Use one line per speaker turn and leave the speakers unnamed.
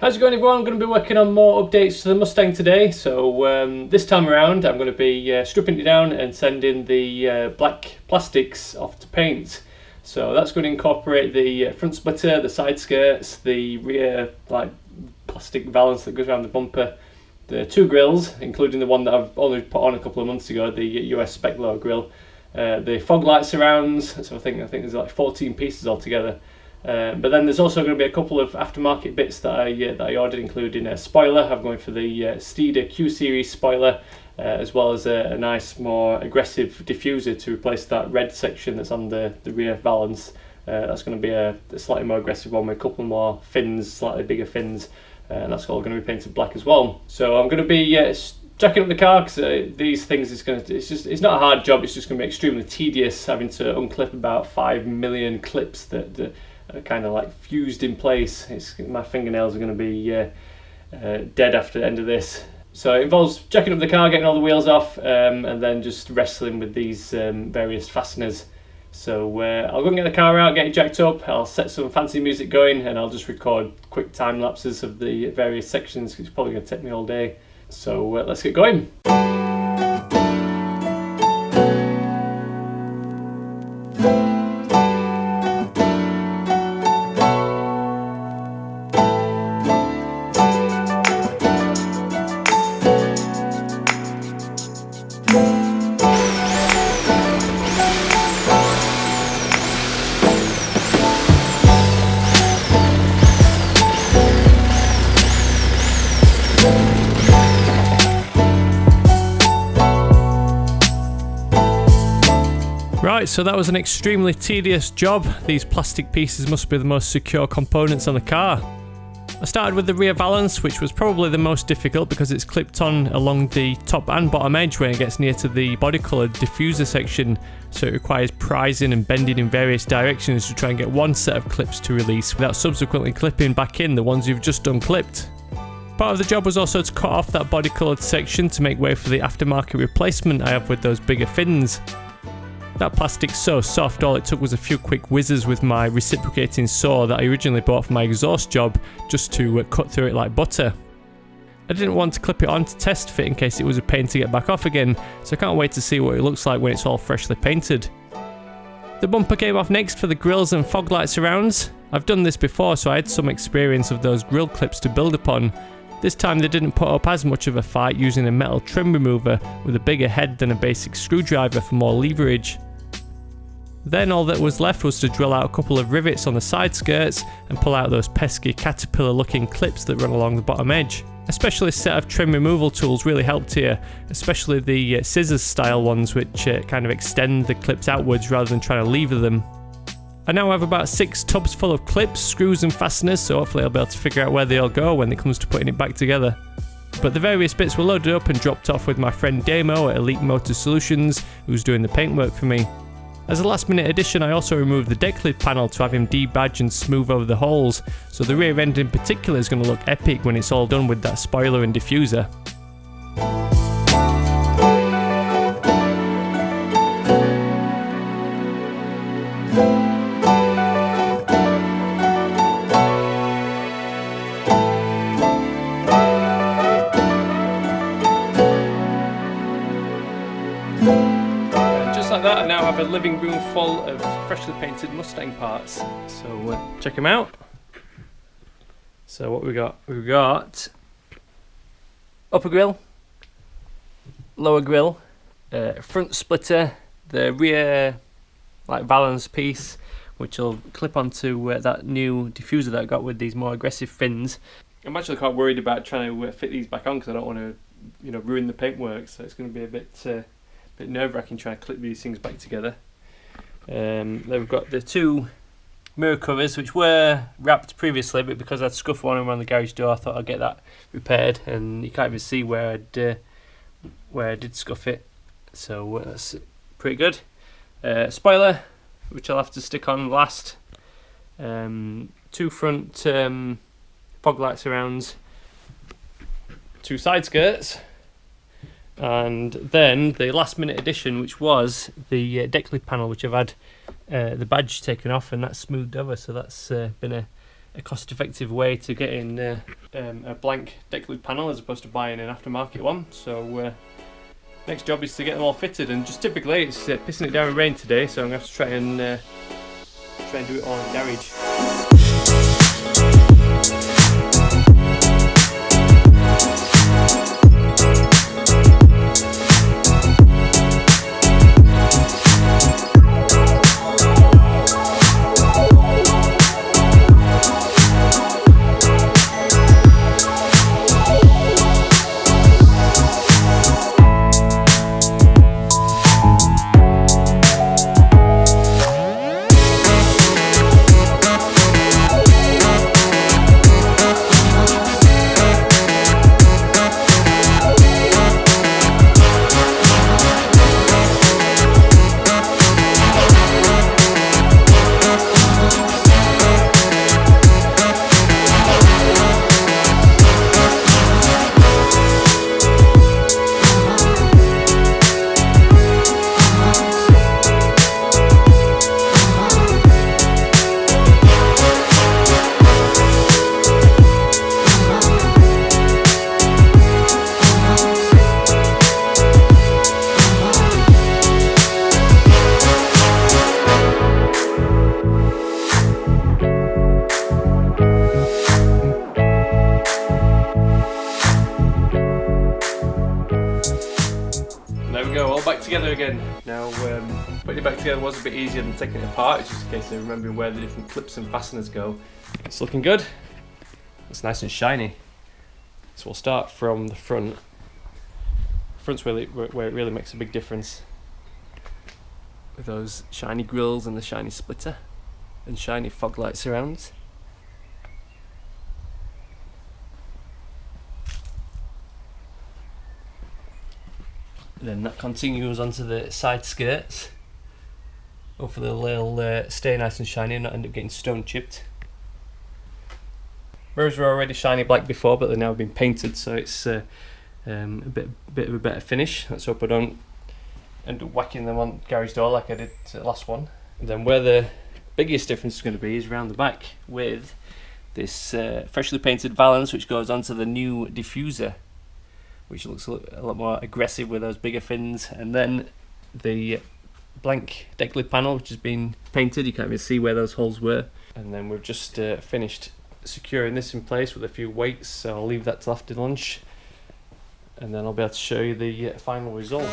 How's it going, everyone? I'm going to be working on more updates to the Mustang today. So this time around I'm going to be stripping it down and sending the black plastics off to paint. So that's going to incorporate the front splitter, the side skirts, the rear plastic valance that goes around the bumper, the two grills, including the one that I've only put on a couple of months ago, the US Spec Low grill, the fog light surrounds. So I think there's like 14 pieces altogether. But then there's also going to be a couple of aftermarket bits that I ordered, including a spoiler. I'm going for the Steeda Q-Series Spoiler, as well as a nice, more aggressive diffuser to replace that red section that's on the rear valance. That's going to be a slightly more aggressive one with a couple more fins, slightly bigger fins, and that's all going to be painted black as well. So I'm going to be jacking up the car because these things it's not a hard job. It's just going to be extremely tedious having to unclip about 5 million clips that are kind of like fused in place. My fingernails are going to be dead after the end of this. So it involves jacking up the car, getting all the wheels off, and then just wrestling with these various fasteners. So I'll go and get the car out, get it jacked up, I'll set some fancy music going, and I'll just record quick time lapses of the various sections because it's probably going to take me all day. So let's get going. Right, so that was an extremely tedious job. These plastic pieces must be the most secure components on the car. I started with the rear valance, which was probably the most difficult because it's clipped on along the top and bottom edge when it gets near to the body coloured diffuser section, so it requires prising and bending in various directions to try and get one set of clips to release without subsequently clipping back in the ones you've just unclipped. Part of the job was also to cut off that body coloured section to make way for the aftermarket replacement I have with those bigger fins. That plastic's so soft, all it took was a few quick whizzes with my reciprocating saw that I originally bought for my exhaust job just to cut through it like butter. I didn't want to clip it on to test fit in case it was a pain to get back off again, so I can't wait to see what it looks like when it's all freshly painted. The bumper came off next for the grills and fog light surrounds. I've done this before, so I had some experience of those grill clips to build upon. This time they didn't put up as much of a fight using a metal trim remover with a bigger head than a basic screwdriver for more leverage. Then all that was left was to drill out a couple of rivets on the side skirts and pull out those pesky caterpillar looking clips that run along the bottom edge. A specialist set of trim removal tools really helped here, especially the scissors style ones which kind of extend the clips outwards rather than trying to lever them. I now have about 6 tubs full of clips, screws and fasteners, so hopefully I'll be able to figure out where they all go when it comes to putting it back together. But the various bits were loaded up and dropped off with my friend Damo at Elite Motor Solutions, who's doing the paintwork for me. As a last minute addition, I also removed the deck lid panel to have him debadge and smooth over the holes, so the rear end in particular is going to look epic when it's all done with that spoiler and diffuser. Like that, I now have a living room full of freshly painted Mustang parts. So check them out. So what we got? We've got upper grille, lower grille, front splitter, the rear valance piece, which will clip onto that new diffuser that I got with these more aggressive fins. I'm actually quite worried about trying to fit these back on because I don't want to, ruin the paintwork. So it's going to be a bit nerve-wracking trying to clip these things back together. Then we've got the 2 mirror covers which were wrapped previously, but because I'd scuffed one around the garage door I thought I'd get that repaired, and you can't even see where I did scuff it, so that's pretty good. Spoiler, which I'll have to stick on last. 2 front fog light surrounds, 2 side skirts, and then the last minute addition, which was the deck lid panel, which I've had the badge taken off and that's smoothed over, so that's been a a cost-effective way to get in a blank deck lid panel as opposed to buying an aftermarket one. So next job is to get them all fitted, and just typically it's pissing it down with rain today, so I'm going to have to try and do it all in the garage. There we go, all back together again. Now, putting it back together was a bit easier than taking it apart. It's just a case of remembering where the different clips and fasteners go. It's looking good. It's nice and shiny. So we'll start from the front. The front's where it really makes a big difference. With those shiny grills and the shiny splitter and shiny fog light surrounds. Then that continues onto the side skirts. Hopefully they'll stay nice and shiny and not end up getting stone chipped. Mirrors were already shiny black before, but they've now been painted, so it's a bit of a better finish. Let's hope I don't end up whacking them on the garage door like I did to the last one. And then where the biggest difference is going to be is around the back with this freshly painted valance, which goes onto the new Diffuser, which looks a lot more aggressive with those bigger fins, and then the blank deck lid panel, which has been painted. You can't even see where those holes were. And then we've just finished securing this in place with a few weights, so I'll leave that till after lunch, and then I'll be able to show you the final result.